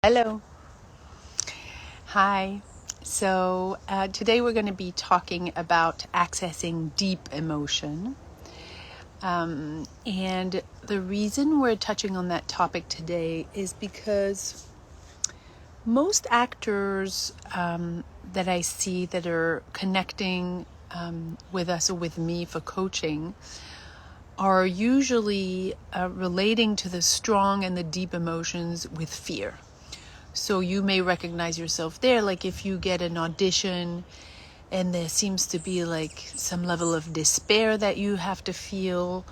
Hello. Hi. Today we're going to be talking about accessing deep emotion. And the reason we're touching on that topic today is because most actors that I see that are connecting with us or with me for coaching are usually relating to the strong and the deep emotions with fear. So you may recognize yourself there, like if you get an audition and there seems to be like some level of despair that you have to feel,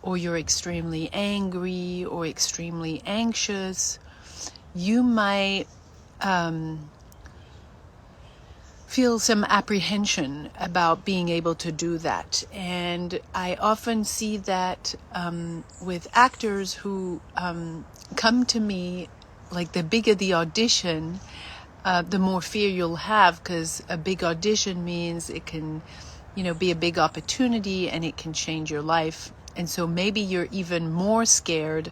or you're extremely angry or extremely anxious, you might feel some apprehension about being able to do that. And I often see that with actors who come to me, like the bigger the audition, the more fear you'll have, because a big audition means it can, be a big opportunity and it can change your life. And so maybe you're even more scared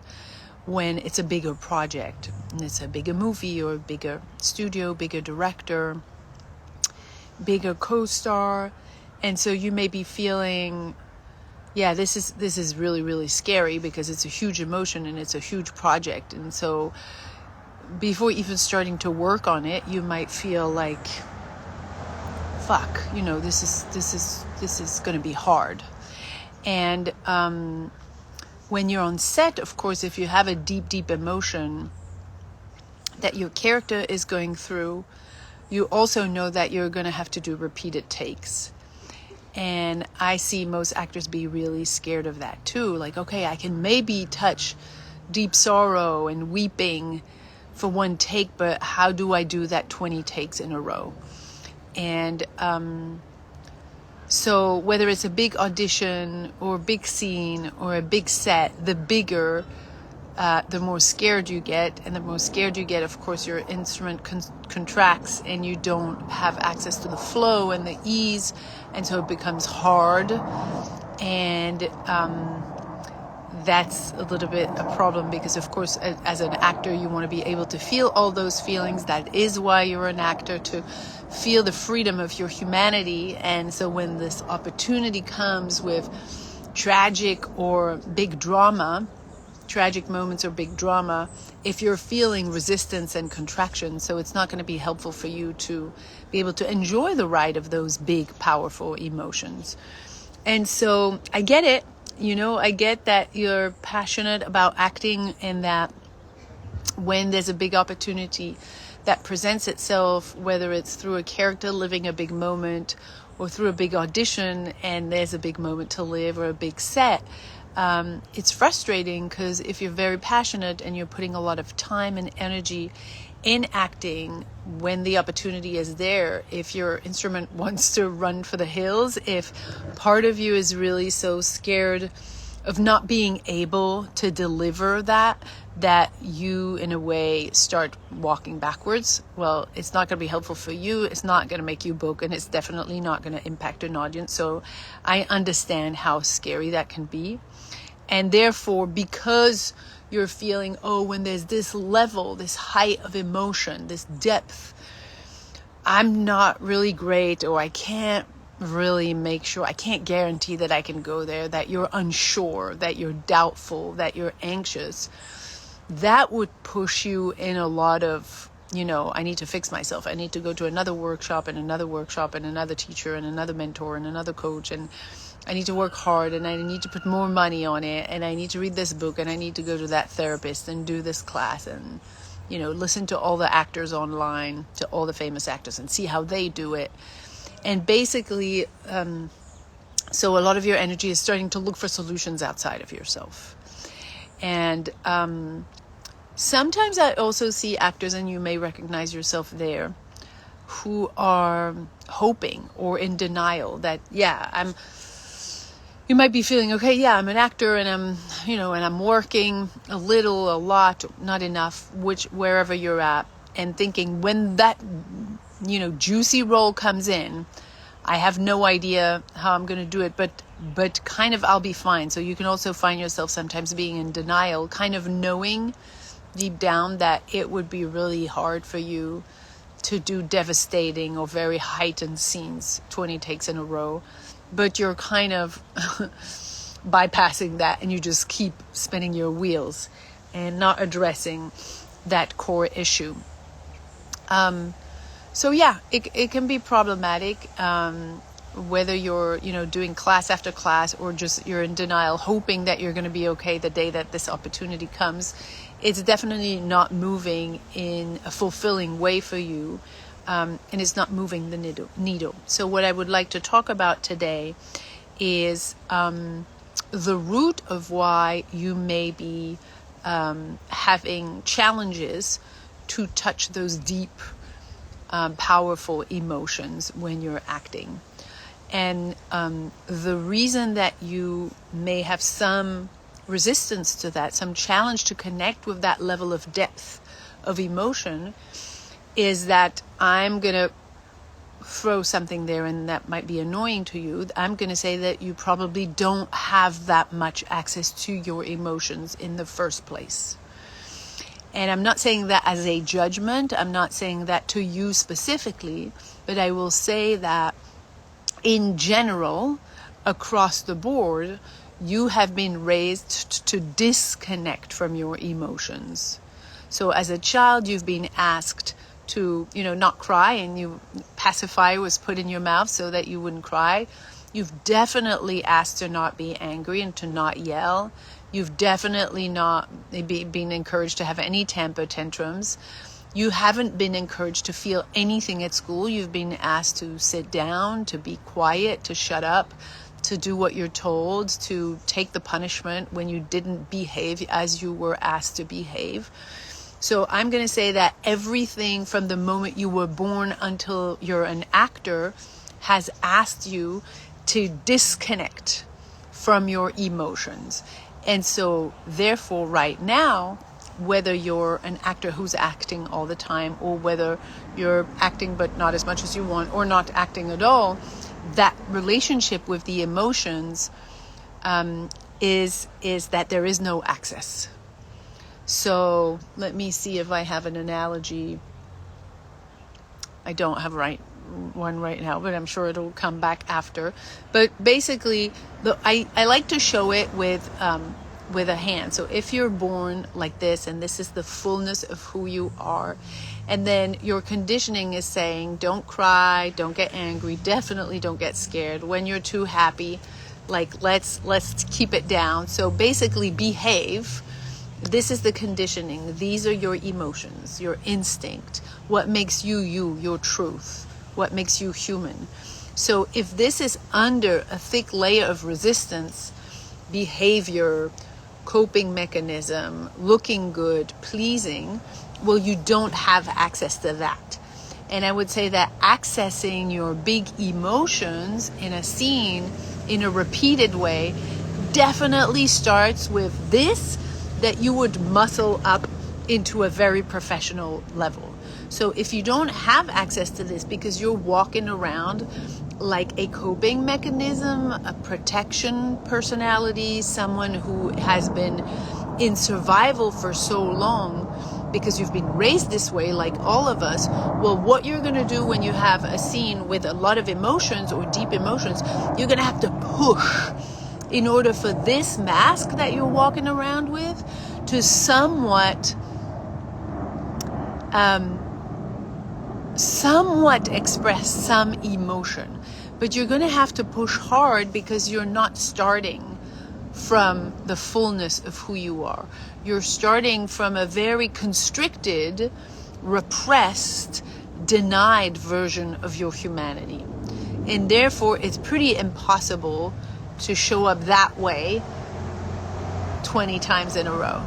when it's a bigger project and it's a bigger movie or a bigger studio, bigger director, bigger co-star. And so you may be feeling, this is really, really scary because it's a huge emotion and it's a huge project. And so before even starting to work on it, you might feel like, fuck, this is going to be hard. And when you're on set, of course, if you have a deep, deep emotion that your character is going through, you also know that you're going to have to do repeated takes. And I see most actors be really scared of that too. Like, okay, I can maybe touch deep sorrow and weeping for one take, but how do I do that 20 takes in a row? And so whether it's a big audition or a big scene or a big set, the bigger, the more scared you get. And the more scared you get, of course, your instrument contracts and you don't have access to the flow and the ease. And so it becomes hard. And that's a little bit a problem because, of course, as an actor, you want to be able to feel all those feelings. That is why you're an actor, to feel the freedom of your humanity. And so when this opportunity comes with tragic or big drama, tragic moments or big drama, if you're feeling resistance and contraction, so it's not going to be helpful for you to be able to enjoy the ride of those big, powerful emotions. And so I get it. I get that you're passionate about acting and that when there's a big opportunity that presents itself, whether it's through a character living a big moment or through a big audition and there's a big moment to live or a big set, it's frustrating because if you're very passionate and you're putting a lot of time and energy in acting, when the opportunity is there, if your instrument wants to run for the hills, if part of you is really so scared of not being able to deliver that you in a way start walking backwards, well, it's not going to be helpful for you. It's not going to make you book, and it's definitely not going to impact an audience. So I understand how scary that can be. And therefore, because you're feeling, when there's this level, this height of emotion, this depth, I'm not really great, or I can't really make sure, I can't guarantee that I can go there, that you're unsure, that you're doubtful, that you're anxious, that would push you in a lot of, I need to fix myself. I need to go to another workshop and another teacher and another mentor and another coach, and I need to work hard and I need to put more money on it and I need to read this book and I need to go to that therapist and do this class and, listen to all the actors online, to all the famous actors and see how they do it. And basically, so a lot of your energy is starting to look for solutions outside of yourself. And sometimes I also see actors, and you may recognize yourself there, who are hoping or in denial that, you might be feeling, okay, I'm an actor and I'm working a little, a lot, not enough, wherever you're at, and thinking when that, juicy role comes in, I have no idea how I'm going to do it, but kind of I'll be fine. So you can also find yourself sometimes being in denial, kind of knowing deep down that it would be really hard for you to do devastating or very heightened scenes 20 takes in a row, but you're kind of bypassing that and you just keep spinning your wheels and not addressing that core issue. So yeah, it can be problematic, whether you're, doing class after class or just you're in denial, hoping that you're going to be okay the day that this opportunity comes. It's definitely not moving in a fulfilling way for you, and it's not moving the needle. So what I would like to talk about today is the root of why you may be having challenges to touch those deep, powerful emotions when you're acting. And the reason that you may have some resistance to that, some challenge to connect with that level of depth of emotion, is that I'm going to throw something there, and that might be annoying to you. I'm going to say that you probably don't have that much access to your emotions in the first place. And I'm not saying that as a judgment. I'm not saying that to you specifically, but I will say that in general, across the board, you have been raised to disconnect from your emotions. So as a child, you've been asked to, not cry, and pacifier was put in your mouth so that you wouldn't cry. You've definitely asked to not be angry and to not yell. You've definitely not been encouraged to have any temper tantrums. You haven't been encouraged to feel anything at school. You've been asked to sit down, to be quiet, to shut up, to do what you're told, to take the punishment when you didn't behave as you were asked to behave. So I'm going to say that everything from the moment you were born until you're an actor has asked you to disconnect from your emotions. And so therefore right now, whether you're an actor who's acting all the time, or whether you're acting but not as much as you want, or not acting at all, that relationship with the emotions is that there is no access. So let me see if I have an analogy. I don't have one right now, but I'm sure it'll come back after. But basically, I like to show it with a hand. So if you're born like this, and this is the fullness of who you are, and then your conditioning is saying, don't cry, don't get angry, definitely don't get scared. When you're too happy, let's keep it down. So basically behave. This is the conditioning. These are your emotions, your instinct, what makes you, your truth, what makes you human. So if this is under a thick layer of resistance, behavior, coping mechanism, looking good, pleasing, well, you don't have access to that. And I would say that accessing your big emotions in a scene in a repeated way definitely starts with this, that you would muscle up into a very professional level. So if you don't have access to this because you're walking around like a coping mechanism, a protection personality, someone who has been in survival for so long because you've been raised this way, like all of us, well, what you're going to do when you have a scene with a lot of emotions or deep emotions, you're going to have to push in order for this mask that you're walking around with to somewhat express some emotion. But you're going to have to push hard because you're not starting from the fullness of who you are. You're starting from a very constricted, repressed, denied version of your humanity. And therefore, it's pretty impossible to show up that way 20 times in a row.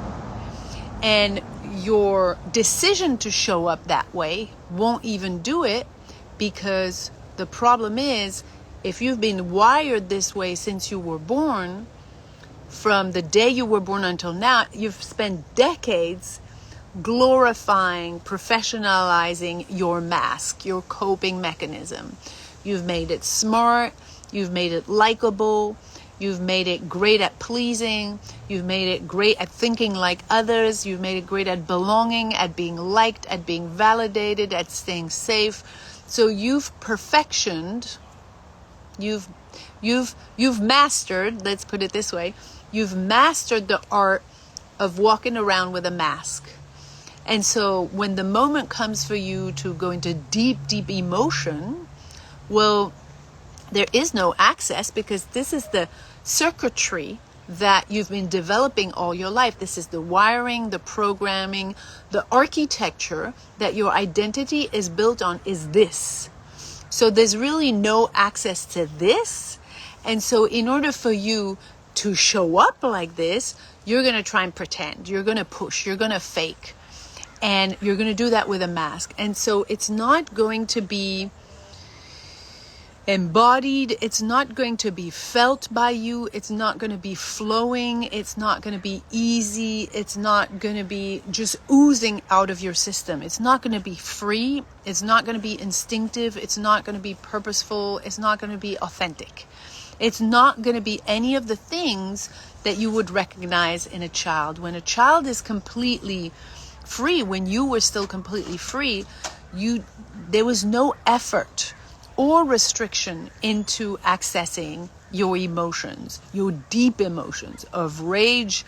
And your decision to show up that way won't even do it, because the problem is, if you've been wired this way since you were born, from the day you were born until now, you've spent decades glorifying, professionalizing your mask, your coping mechanism. You've made it smart, you've made it likable, You've made it great at pleasing. You've made it great at thinking like others. You've made it great at belonging, at being liked, at being validated, at staying safe. So you've perfectioned, you've mastered, let's put it this way, you've mastered the art of walking around with a mask. And so when the moment comes for you to go into deep, deep emotion, well, there is no access, because this is the circuitry that you've been developing all your life. This is the wiring, the programming, the architecture that your identity is built on is this. So there's really no access to this. And so in order for you to show up like this, you're going to try and pretend. You're going to push. You're going to fake. And you're going to do that with a mask. And so it's not going to be embodied. It's not going to be felt by you. It's not going to be flowing. It's not going to be easy. It's not going to be just oozing out of your system. It's not going to be free. It's not going to be instinctive. It's not going to be purposeful. It's not going to be authentic. It's not going to be any of the things that you would recognize in a child. When a child is completely free, when you were still completely free, there was no effort or restriction into accessing your emotions, your deep emotions of rage,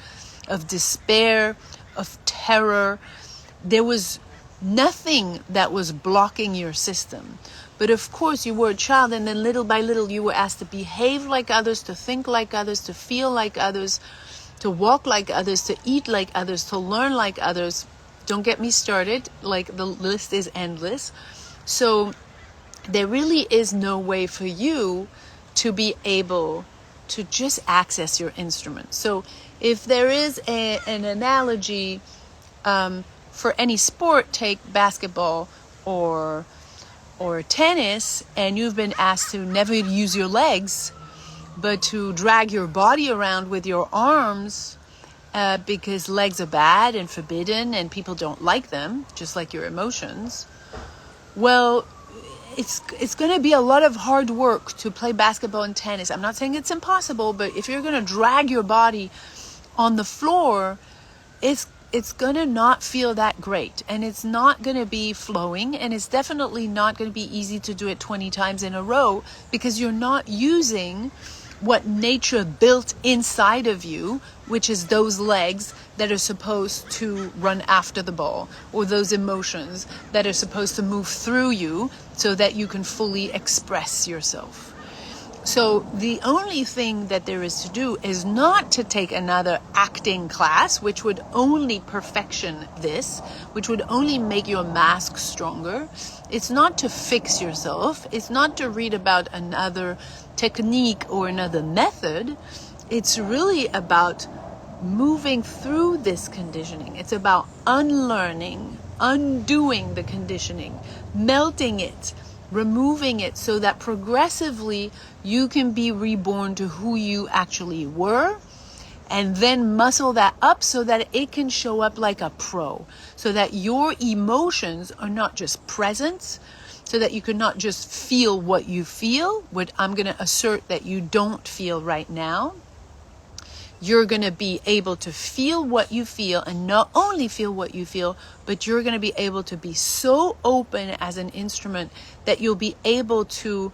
of despair, of terror. There was nothing that was blocking your system. But of course you were a child, and then little by little you were asked to behave like others, to think like others, to feel like others, to walk like others, to eat like others, to learn like others. Don't get me started, like the list is endless. So there really is no way for you to be able to just access your instrument. So if there is an analogy for any sport, take basketball or tennis, and you've been asked to never use your legs, but to drag your body around with your arms, because legs are bad and forbidden and people don't like them, just like your emotions. Well, it's going to be a lot of hard work to play basketball and tennis. I'm not saying it's impossible, but if you're going to drag your body on the floor, it's going to not feel that great, and it's not going to be flowing, and it's definitely not going to be easy to do it 20 times in a row, because you're not using what nature built inside of you, which is those legs that are supposed to run after the ball, or those emotions that are supposed to move through you so that you can fully express yourself. So the only thing that there is to do is not to take another acting class, which would only perfection this, which would only make your mask stronger. It's not to fix yourself. It's not to read about another technique or another method. It's really about moving through this conditioning. It's about unlearning, undoing the conditioning, melting it, removing it, so that progressively you can be reborn to who you actually were, and then muscle that up so that it can show up like a pro, so that your emotions are not just present, so that you can not just feel what you feel, what I'm going to assert that you don't feel right now. You're going to be able to feel what you feel, and not only feel what you feel, but you're going to be able to be so open as an instrument that you'll be able to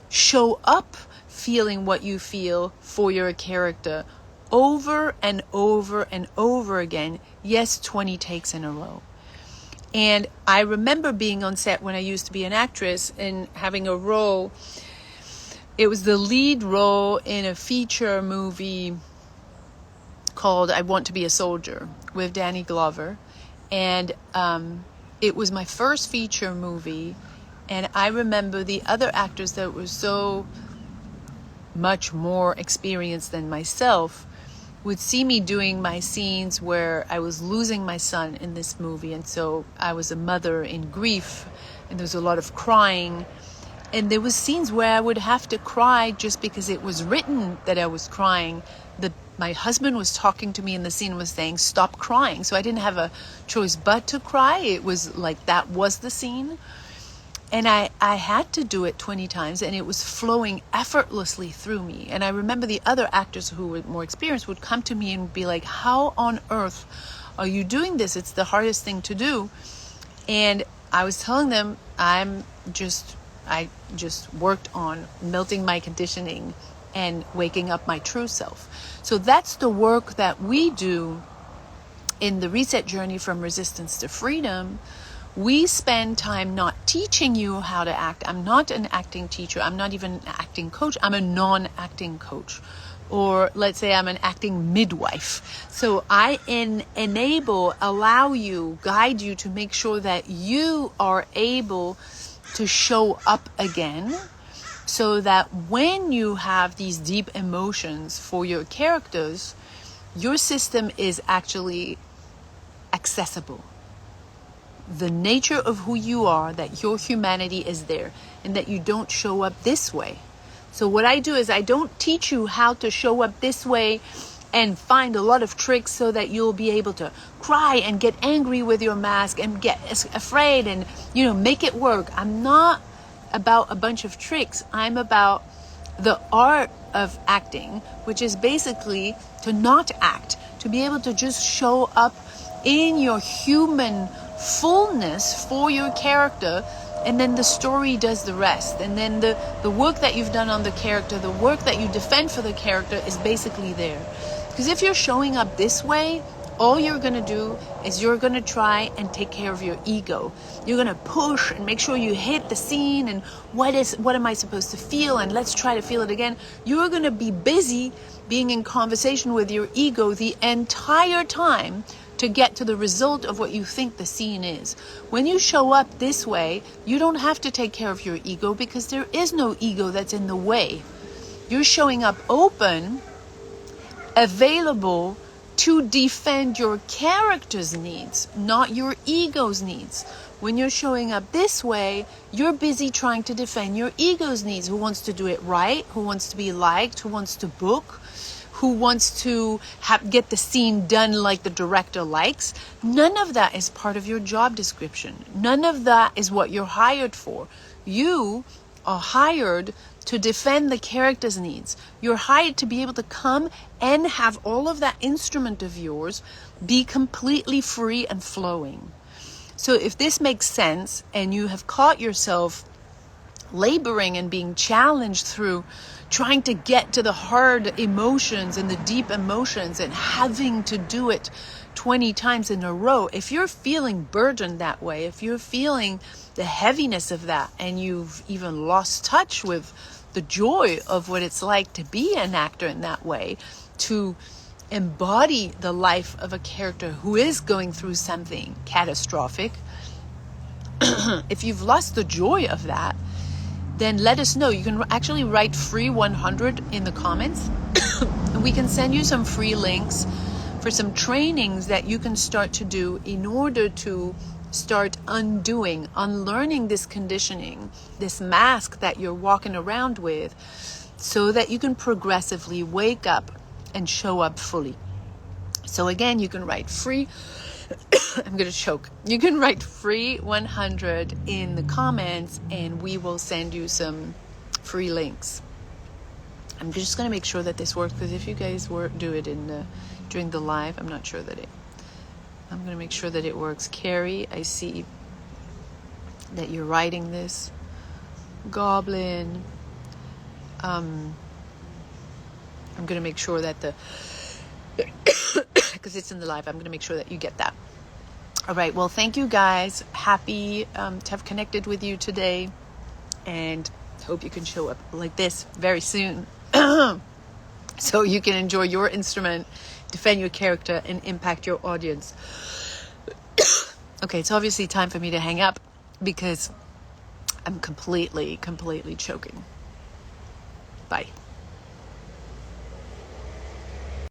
show up feeling what you feel for your character over and over and over again. Yes, 20 takes in a row. And I remember being on set when I used to be an actress and having a role. It was the lead role in a feature movie called I Want to Be a Soldier with Danny Glover. And it was my first feature movie. And I remember the other actors that were so much more experienced than myself would see me doing my scenes where I was losing my son in this movie. And so I was a mother in grief, and there was a lot of crying. And there was scenes where I would have to cry just because it was written that I was crying. My husband was talking to me in the scene and was saying, stop crying. So I didn't have a choice but to cry. It was like that was the scene. And I had to do it 20 times, and it was flowing effortlessly through me. And I remember the other actors who were more experienced would come to me and be like, how on earth are you doing this? It's the hardest thing to do. And I was telling them, I just worked on melting my conditioning and waking up my true self. So that's the work that we do in the reset journey from resistance to freedom. We spend time not teaching you how to act. I'm not an acting teacher. I'm not even an acting coach. I'm a non-acting coach. Or let's say I'm an acting midwife. So I allow you, guide you to make sure that you are able to show up again, so that when you have these deep emotions for your characters, your system is actually accessible. The nature of who you are, that your humanity is there, and that you don't show up this way. So what I do is I don't teach you how to show up this way and find a lot of tricks so that you'll be able to cry and get angry with your mask and get afraid and, make it work. I'm not about a bunch of tricks. I'm about the art of acting, which is basically to not act, to be able to just show up in your human fullness for your character, and then the story does the rest. And then the work that you've done on the character, the work that you defend for the character is basically there. Because if you're showing up this way, all you're going to do is you're going to try and take care of your ego. You're going to push and make sure you hit the scene and what am I supposed to feel, and let's try to feel it again. You're going to be busy being in conversation with your ego the entire time to get to the result of what you think the scene is. When you show up this way, you don't have to take care of your ego, because there is no ego that's in the way. You're showing up open, available to defend your character's needs, not your ego's needs. When you're showing up this way, you're busy trying to defend your ego's needs. Who wants to do it right? Who wants to be liked? Who wants to book? Who wants to get the scene done like the director likes? None of that is part of your job description. None of that is what you're hired for. You are hired to defend the character's needs. You're hired to be able to come and have all of that instrument of yours be completely free and flowing. So if this makes sense, and you have caught yourself laboring and being challenged through trying to get to the hard emotions and the deep emotions and having to do it 20 times in a row, if you're feeling burdened that way, if you're feeling the heaviness of that, and you've even lost touch with the joy of what it's like to be an actor in that way, to embody the life of a character who is going through something catastrophic, if you've lost the joy of that, then let us know. You can actually write free 100 in the comments. And we can send you some free links for some trainings that you can start to do in order to start unlearning this conditioning, this mask that you're walking around with, so that you can progressively wake up and show up fully. So again, you can write free. I'm going to choke. You can write free 100 in the comments, and we will send you some free links. I'm just going to make sure that this works, because if you guys do it during the live, I'm not sure that I'm going to make sure that it works. Carrie, I see that you're writing this. Goblin. I'm going to make sure that because it's in the live, I'm going to make sure that you get that. All right. Well, thank you guys. Happy to have connected with you today, and hope you can show up like this very soon so you can enjoy your instrument, defend your character, and impact your audience. Okay, it's obviously time for me to hang up, because I'm completely choking. Bye.